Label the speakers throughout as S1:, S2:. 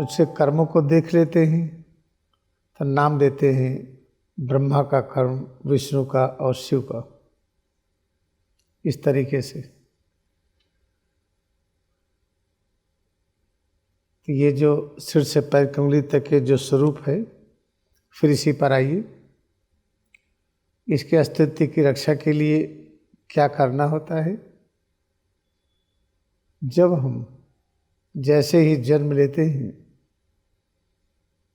S1: उससे कर्मों को देख लेते हैं तो नाम देते हैं ब्रह्मा का कर्म, विष्णु का और शिव का। इस तरीके से तो ये जो सिर से पैर की उंगली तक के जो स्वरूप है, फिर इसी पर आइए। इसके अस्तित्व की रक्षा के लिए क्या करना होता है? जब हम जैसे ही जन्म लेते हैं,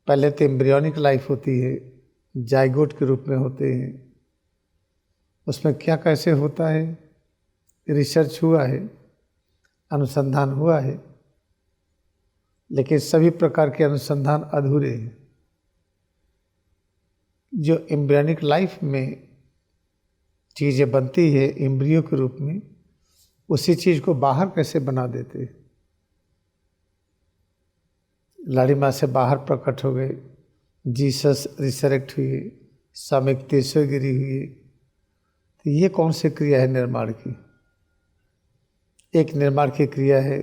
S1: पहले तो एम्ब्रियोनिक लाइफ होती है, जाइगोट के रूप में होते हैं। उसमें क्या कैसे होता है, रिसर्च हुआ है, अनुसंधान हुआ है, लेकिन सभी प्रकार के अनुसंधान अधूरे हैं। जो एम्ब्रियोनिक लाइफ में चीज़ें बनती है एम्ब्रियो के रूप में, उसी चीज़ को बाहर कैसे बना देते हैं। लाड़िमा से बाहर प्रकट हो गए, जीसस रिसरेक्ट हुए, सामिक तेस्वगिरी हुए। तो ये कौन सी क्रिया है निर्माण की? एक निर्माण की क्रिया है,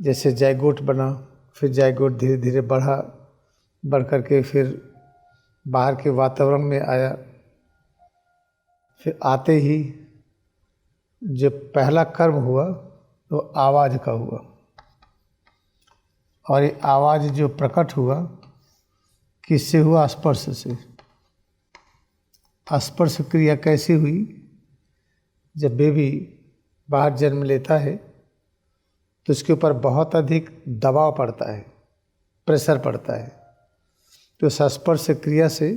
S1: जैसे जाइगोट बना, फिर जाइगोट धीरे धीरे बढ़ करके फिर बाहर के वातावरण में आया। फिर आते ही जो पहला कर्म हुआ तो आवाज़ का हुआ, और ये आवाज़ जो प्रकट हुआ किससे हुआ? स्पर्श से। स्पर्श क्रिया कैसी हुई? जब बेबी बाहर जन्म लेता है तो उसके ऊपर बहुत अधिक दबाव पड़ता है, प्रेशर पड़ता है। तो उस स्पर्श क्रिया से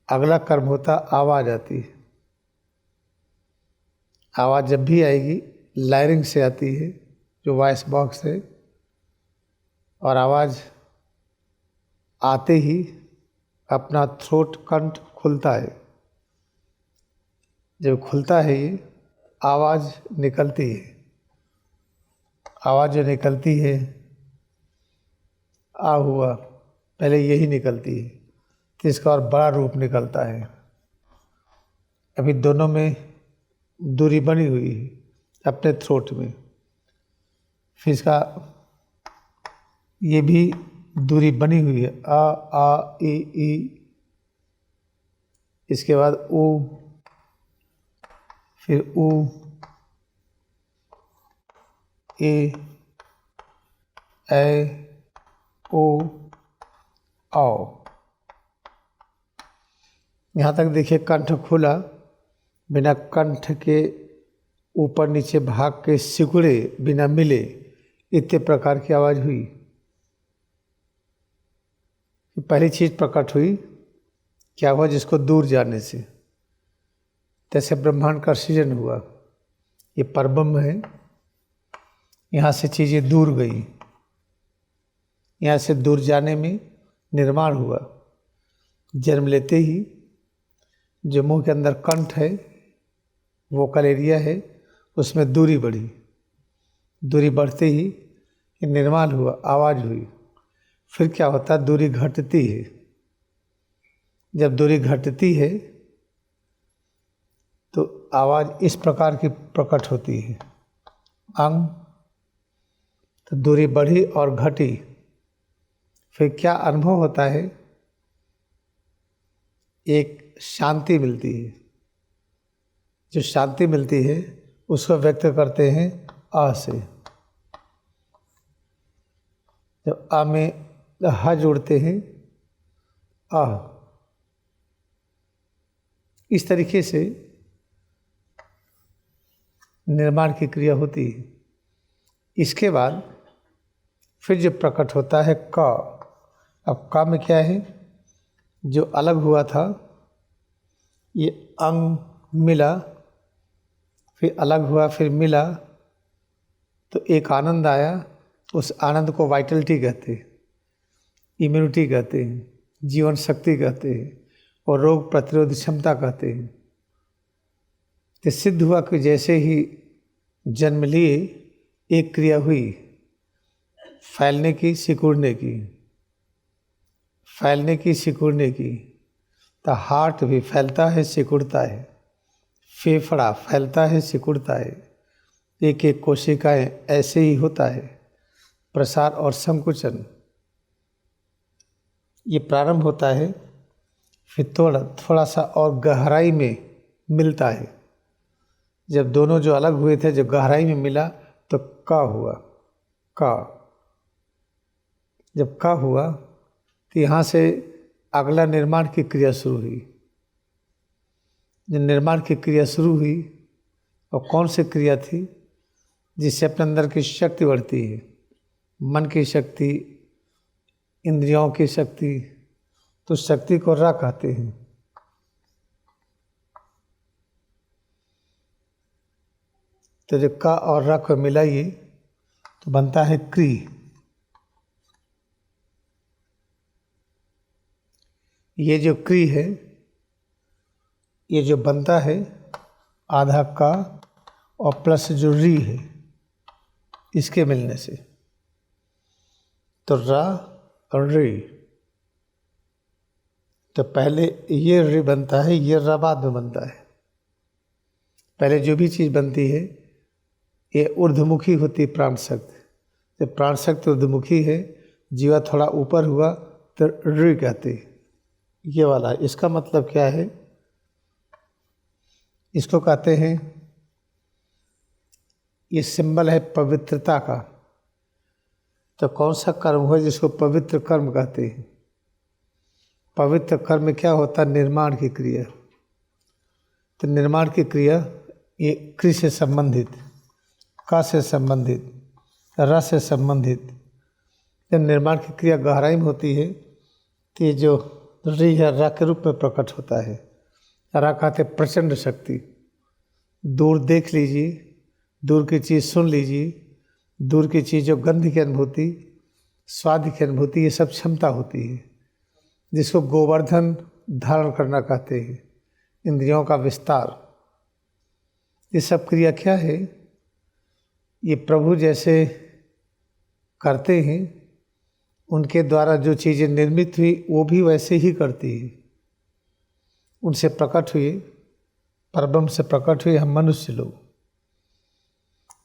S1: अगला कर्म होता आवाज़ आती है। आवाज़ जब भी आएगी लायरिंग से आती है, जो वॉइस बॉक्स है, और आवाज़ आते ही अपना थ्रोट, कंठ खुलता है। जब खुलता है ये आवाज़ निकलती है। आवाज़ जो निकलती है, आ हुआ, पहले यही निकलती है, तो इसका और बड़ा रूप निकलता है। अभी दोनों में दूरी बनी हुई है अपने थ्रोट में, फिर इसका ये भी दूरी बनी हुई है, आ ई। इसके बाद ओ, फिर ऊ, ए, ओ, आओ। यहाँ तक देखिए कंठ खुला, बिना कंठ के ऊपर नीचे भाग के सिकुड़े, बिना मिले, इतने प्रकार की आवाज़ हुई। पहली चीज़ प्रकट हुई, क्या हुआ? जिसको दूर जाने से, जैसे ब्रह्मांड का सृजन हुआ। ये परब्रह्म है, यहाँ से चीज़ें दूर गई, यहाँ से दूर जाने में निर्माण हुआ। जन्म लेते ही जो मुंह के अंदर कंठ है, वोकल एरिया है, उसमें दूरी बढ़ी। दूरी बढ़ते ही निर्माण हुआ, आवाज़ हुई। फिर क्या होता है? दूरी घटती है। जब दूरी घटती है तो आवाज़ इस प्रकार की प्रकट होती है, अंग। तो दूरी बढ़ी और घटी, फिर क्या अनुभव होता है? एक शांति मिलती है। जो शांति मिलती है उसको व्यक्त करते हैं आ से। जब आ में ह जोड़ते हैं, आ। इस तरीके से निर्माण की क्रिया होती है। इसके बाद फिर जो प्रकट होता है क। अब क में क्या है? जो अलग हुआ था, ये अंग मिला, फिर अलग हुआ, फिर मिला, तो एक आनंद आया। उस आनंद को वाइटलिटी कहते हैं, इम्यूनिटी कहते हैं, जीवन शक्ति कहते हैं, और रोग प्रतिरोध क्षमता कहते हैं। तो सिद्ध हुआ कि जैसे ही जन्म लिए एक क्रिया हुई, फैलने की, सिकुड़ने की, फैलने की, सिकुड़ने की। तो हार्ट भी फैलता है, सिकुड़ता है, फेफड़ा फैलता है, सिकुड़ता है, एक एक कोशिकाएं ऐसे ही होता है। प्रसार और संकुचन ये प्रारंभ होता है, फिर थोड़ा सा और गहराई में मिलता है। जब दोनों जो अलग हुए थे, जब गहराई में मिला तो का हुआ। का जब का हुआ तो यहाँ से अगला निर्माण की क्रिया शुरू हुई। जब निर्माण की क्रिया शुरू हुई, और कौन सी क्रिया थी? जिससे अपने अंदर की शक्ति बढ़ती है, मन की शक्ति, इंद्रियों की शक्ति। तो शक्ति को रा कहते हैं। तो जब का और रा को मिलाइए तो बनता है क्री। ये जो क्री है, ये जो बनता है आधा का और प्लस जो री है, इसके मिलने से तो रा और री। तो पहले ये री बनता है, ये रा बाद में बनता है। पहले जो भी चीज़ बनती है ये ऊर्ध्वमुखी होती है, प्राण शक्ति। जब प्राण शक्ति ऊर्ध्वमुखी है, जीवा थोड़ा ऊपर हुआ तो री कहते हैं। ये वाला है। इसका मतलब क्या है? इसको कहते हैं, ये सिंबल है पवित्रता का। तो कौन सा कर्म हुआ जिसको पवित्र कर्म कहते हैं? पवित्र कर्म क्या होता है? निर्माण की क्रिया। तो निर्माण की क्रिया ये क्रि से संबंधित, का से संबंधित, रस से संबंधित। जब निर्माण की क्रिया गहराई में होती है तो ये जो री है रा के रूप में प्रकट होता है। रा कहते प्रचंड शक्ति। दूर देख लीजिए, दूर की चीज़ सुन लीजिए, दूर की चीज़ जो गंध की अनुभूति, स्वाद की अनुभूति, ये सब क्षमता होती है, जिसको गोवर्धन धारण करना कहते हैं, इंद्रियों का विस्तार। ये सब क्रिया क्या है? ये प्रभु जैसे करते हैं, उनके द्वारा जो चीज़ें निर्मित हुई वो भी वैसे ही करती है। उनसे प्रकट हुए, परब्रह्म से प्रकट हुए हम मनुष्य लोग।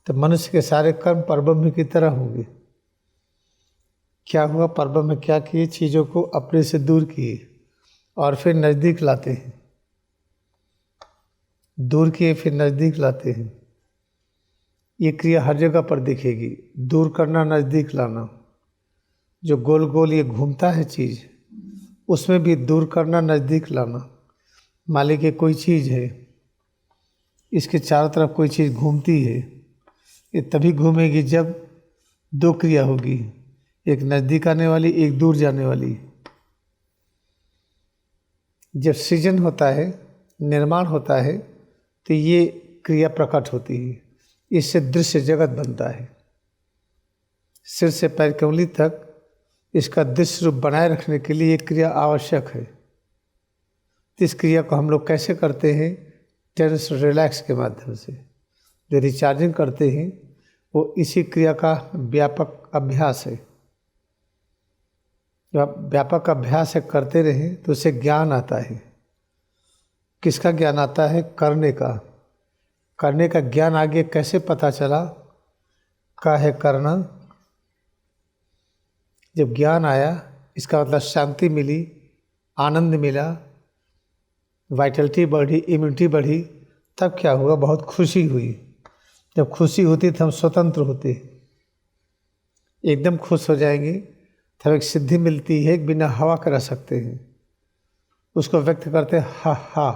S1: तो मनुष्य के सारे कर्म परब्रह्म की तरह होंगे। क्या हुआ? परब्रह्म में क्या किए? चीज़ों को अपने से दूर किए और फिर नज़दीक लाते हैं। दूर किए फिर नज़दीक लाते हैं। ये क्रिया हर जगह पर दिखेगी। दूर करना, नज़दीक लाना। जो गोल गोल ये घूमता है चीज़, उसमें भी दूर करना, नज़दीक लाना। मान लीजिए कोई चीज़ है, इसके चारों तरफ कोई चीज़ घूमती है, ये तभी घूमेगी जब दो क्रिया होगी, एक नज़दीक आने वाली, एक दूर जाने वाली। जब सृजन होता है, निर्माण होता है, तो ये क्रिया प्रकट होती है। इससे दृश्य जगत बनता है। सिर से पैर की उंगली तक इसका दृश्य रूप बनाए रखने के लिए ये क्रिया आवश्यक है। इस क्रिया को हम लोग कैसे करते हैं? टेंस रिलैक्स के माध्यम से। जो रिचार्जिंग करते हैं वो इसी क्रिया का व्यापक अभ्यास है। जब आप व्यापक अभ्यास करते रहें तो उससे ज्ञान आता है। किसका ज्ञान आता है? करने का। करने का ज्ञान आगे कैसे पता चला? का है करना। जब ज्ञान आया, इसका मतलब शांति मिली, आनंद मिला, वाइटलिटी बढ़ी, इम्यूनिटी बढ़ी, तब क्या हुआ? बहुत खुशी हुई। जब खुशी होती तो हम स्वतंत्र होते, एकदम खुश हो जाएंगे। तब एक सिद्धि मिलती है, एक बिना हवा के रह सकते हैं। उसको व्यक्त करते हैं हा हा,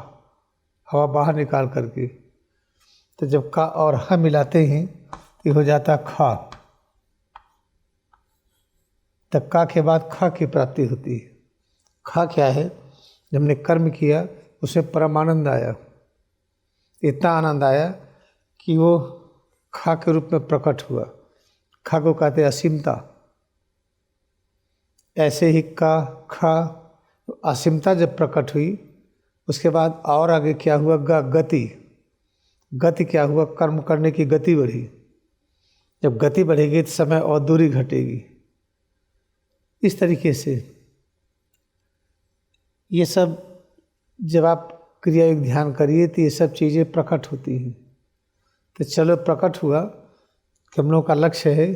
S1: हवा बाहर निकाल करके। तो जब का और हा मिलाते हैं तो हो जाता खा। तब का के बाद खा की प्राप्ति होती है। खा क्या है? जब हमने कर्म किया उसमें परम आनंद आया। इतना आनंद आया कि वो खा के रूप में प्रकट हुआ। खा को कहते हैं असीमता। ऐसे ही का खा असीमता जब प्रकट हुई, उसके बाद और आगे क्या हुआ? गति। गति क्या हुआ? कर्म करने की गति बढ़ी। जब गति बढ़ेगी तो समय और दूरी घटेगी। इस तरीके से ये सब जब आप क्रिया एक ध्यान करिए तो ये सब चीज़ें प्रकट होती हैं। तो चलो प्रकट हुआ कि हम लोग का लक्ष्य है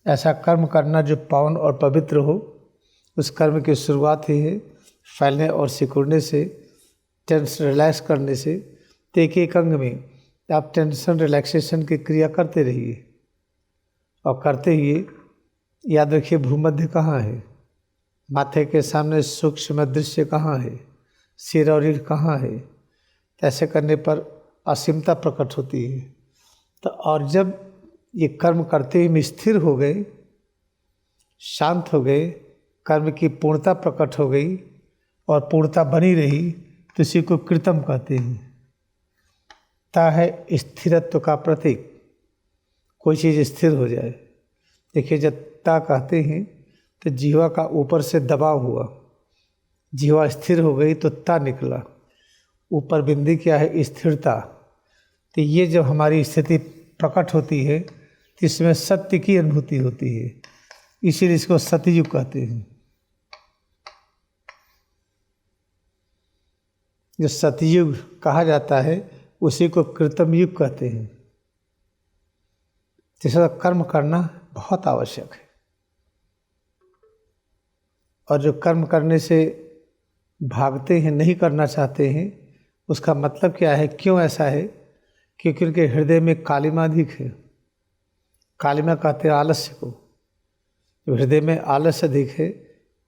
S1: ऐसा कर्म करना जो पावन और पवित्र हो। उस कर्म की शुरुआत ही है फैलने और सिकुड़ने से, टेंशन रिलैक्स करने से। तो एक अंग में आप टेंशन रिलैक्सेशन की क्रिया करते रहिए और करते ही याद रखिए भूमध्य कहाँ है, माथे के सामने सूक्ष्म दृश्य कहाँ है, सिर और रीढ़ कहाँ है। ऐसे करने पर असीमता प्रकट होती है। तो और जब ये कर्म करते ही स्थिर हो गए, शांत हो गए, कर्म की पूर्णता प्रकट हो गई और पूर्णता बनी रही, तो इसी को कृतम कहते हैं। ता है स्थिरत्व का प्रतीक, कोई चीज़ स्थिर हो जाए। देखिए जब ता कहते हैं तो जीवा का ऊपर से दबाव हुआ, जीवा स्थिर हो गई तो ता निकला। ऊपर बिंदी क्या है, स्थिरता। तो ये जब हमारी स्थिति प्रकट होती है तो इसमें सत्य की अनुभूति होती है, इसीलिए इसको सतयुग कहते हैं। जो सतयुग कहा जाता है उसी को कृतम युग कहते हैं। तीसरा कर्म करना बहुत आवश्यक है, और जो कर्म करने से भागते हैं, नहीं करना चाहते हैं, उसका मतलब क्या है, क्यों ऐसा है? क्योंकि उनके हृदय में कालिमा अधिक है। कालिमा कहते हैं आलस्य को। जो हृदय में आलस्य अधिक है,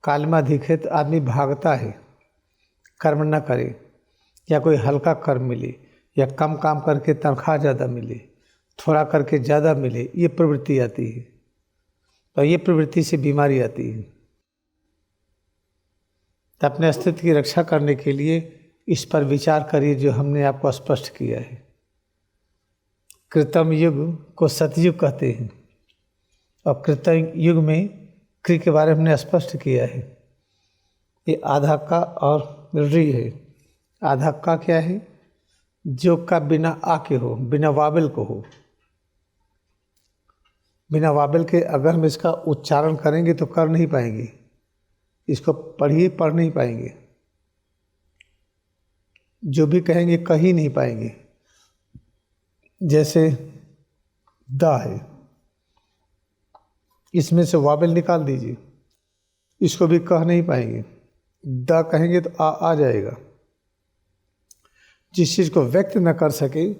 S1: कालिमा अधिक है, तो आदमी भागता है, कर्म न करे, या कोई हल्का कर्म मिले, या कम काम करके तनख्वाह ज़्यादा मिले, थोड़ा करके ज़्यादा मिले, ये प्रवृत्ति आती है। और ये प्रवृत्ति से बीमारी आती है। तो अपने अस्तित्व की रक्षा करने के लिए इस पर विचार करिए जो हमने आपको स्पष्ट किया है। कृतम युग को सतयुग कहते हैं, और कृतम युग में क्रि के बारे में हमने स्पष्ट किया है। ये आधा का और री है। आधा का क्या है? जो का बिना आ के हो, बिना वाबिल को हो। बिना वाबिल के अगर हम इसका उच्चारण करेंगे तो कर नहीं पाएंगे, इसको पढ़िए पढ़ नहीं पाएंगे, जो भी कहेंगे कह ही नहीं पाएंगे। जैसे दा है, इसमें से वाबिल निकाल दीजिए, इसको भी कह नहीं पाएंगे। दा कहेंगे तो आ जाएगा। जिस चीज़ को व्यक्त न कर सके,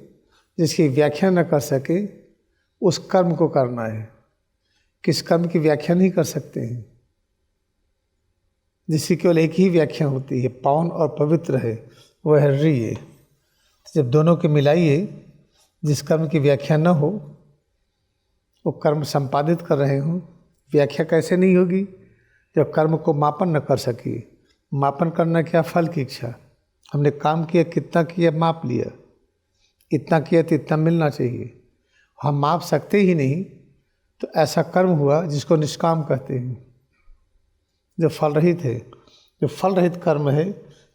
S1: जिसकी व्याख्या न कर सके, उस कर्म को करना है। किस कर्म की व्याख्या नहीं कर सकते हैं, जिसकी केवल एक ही व्याख्या होती है, पावन और पवित्र है, वह है री है। जब दोनों के मिलाइए, जिस कर्म की व्याख्या न हो, वो कर्म संपादित कर रहे हों, व्याख्या कैसे नहीं होगी? जब कर्म को मापन न कर सकी। मापन करना क्या? फल की इच्छा। हमने काम किया, कितना किया, माप लिया, इतना किया तो इतना मिलना चाहिए। हम माप सकते ही नहीं तो ऐसा कर्म हुआ जिसको निष्काम कहते हैं, जो फल रहित है। जो फल रहित कर्म है,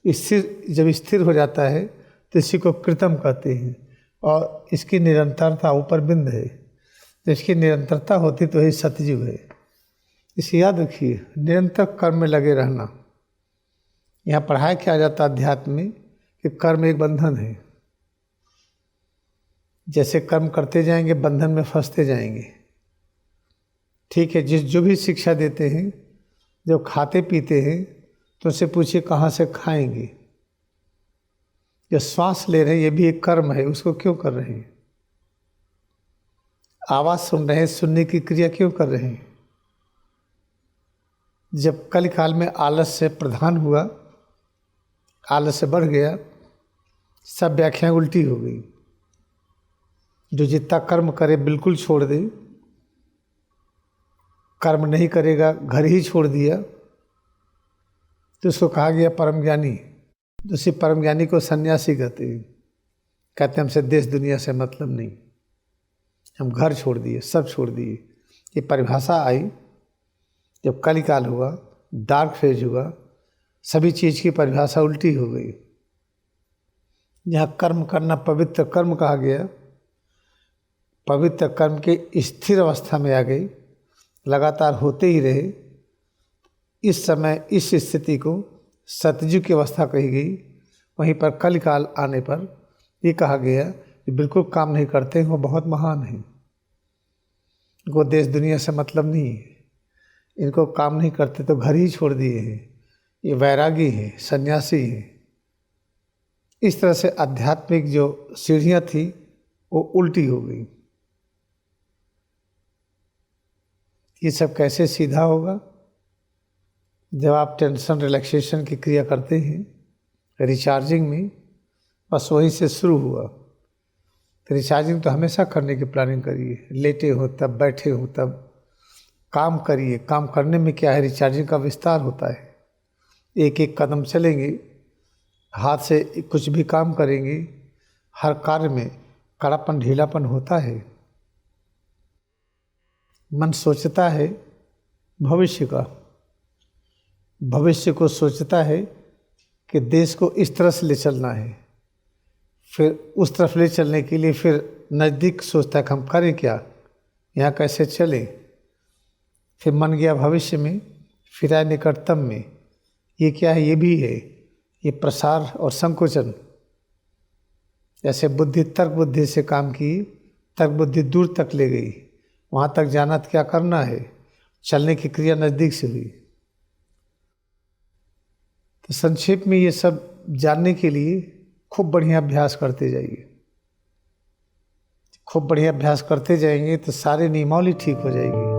S1: स्थिर जब स्थिर हो जाता है तो इसी को कृतम कहते हैं। और इसकी निरंतरता ऊपर बिंद है। जब इसकी निरंतरता होती तो यही सतयुग है। इसे याद रखिए, निरंतर कर्म में लगे रहना। यहाँ पढ़ाया क्या जाता है अध्यात्म में कि कर्म एक बंधन है। जैसे कर्म करते जाएंगे बंधन में फंसते जाएंगे। ठीक है, जो भी शिक्षा देते हैं, जो खाते पीते हैं, तो उससे पूछिए कहाँ से खाएंगे। जो श्वास ले रहे हैं ये भी एक कर्म है, उसको क्यों कर रहे हैं? आवाज़ सुन रहे हैं, सुनने की क्रिया क्यों कर रहे हैं? जब कल काल में आलस्य प्रधान हुआ, आलस्य बढ़ गया, सब व्याख्याएं उल्टी हो गई। जो जितना कर्म करे बिल्कुल छोड़ दे, कर्म नहीं करेगा, घर ही छोड़ दिया, तो उसको कहा गया परम ज्ञानी। दूसरी परम ज्ञानी को सन्यासी कहते हैं। कहते हमसे देश दुनिया से मतलब नहीं, हम घर छोड़ दिए, सब छोड़ दिए। ये परिभाषा आई जब कलिकाल हुआ, डार्क फेज हुआ, सभी चीज़ की परिभाषा उल्टी हो गई। जहाँ कर्म करना पवित्र कर्म कहा गया, पवित्र कर्म के स्थिर अवस्था में आ गई, लगातार होते ही रहे। इस समय इस स्थिति को सतयुग की अवस्था कही गई। वहीं पर कलिकाल आने पर ये कहा गया कि बिल्कुल काम नहीं करते, वो बहुत महान हैं। इनको देश दुनिया से मतलब नहीं है, इनको काम नहीं करते तो घर ही छोड़ दिए हैं, ये वैरागी है, सन्यासी है। इस तरह से आध्यात्मिक जो सीढ़ियाँ थी वो उल्टी हो गई। ये सब कैसे सीधा होगा? जब आप टेंशन रिलैक्सेशन की क्रिया करते हैं रिचार्जिंग में, बस वहीं से शुरू हुआ। तो रिचार्जिंग तो हमेशा करने की प्लानिंग करिए, लेटे हो तब, बैठे हो तब, काम करिए। काम करने में क्या है, रिचार्जिंग का विस्तार होता है। एक एक कदम चलेंगे, हाथ से कुछ भी काम करेंगे, हर कार्य में कड़ापन ढीलापन होता है। मन सोचता है भविष्य का, भविष्य को सोचता है कि देश को इस तरह से ले चलना है, फिर उस तरफ ले चलने के लिए फिर नज़दीक सोचता है कि हम करें क्या, यहाँ कैसे चले। फिर मन गया भविष्य में, फिर आए निकटतम में। ये क्या है? ये भी है, ये प्रसार और संकोचन। जैसे बुद्धि तर्क बुद्धि से काम की, तर्क बुद्धि दूर तक ले गई, वहाँ तक जाना तो क्या करना है, चलने की क्रिया नज़दीक से हुई। तो संक्षेप में ये सब जानने के लिए खूब बढ़िया अभ्यास करते जाइए। खूब बढ़िया अभ्यास करते जाएंगे तो सारे नियमावली ठीक हो जाएगी।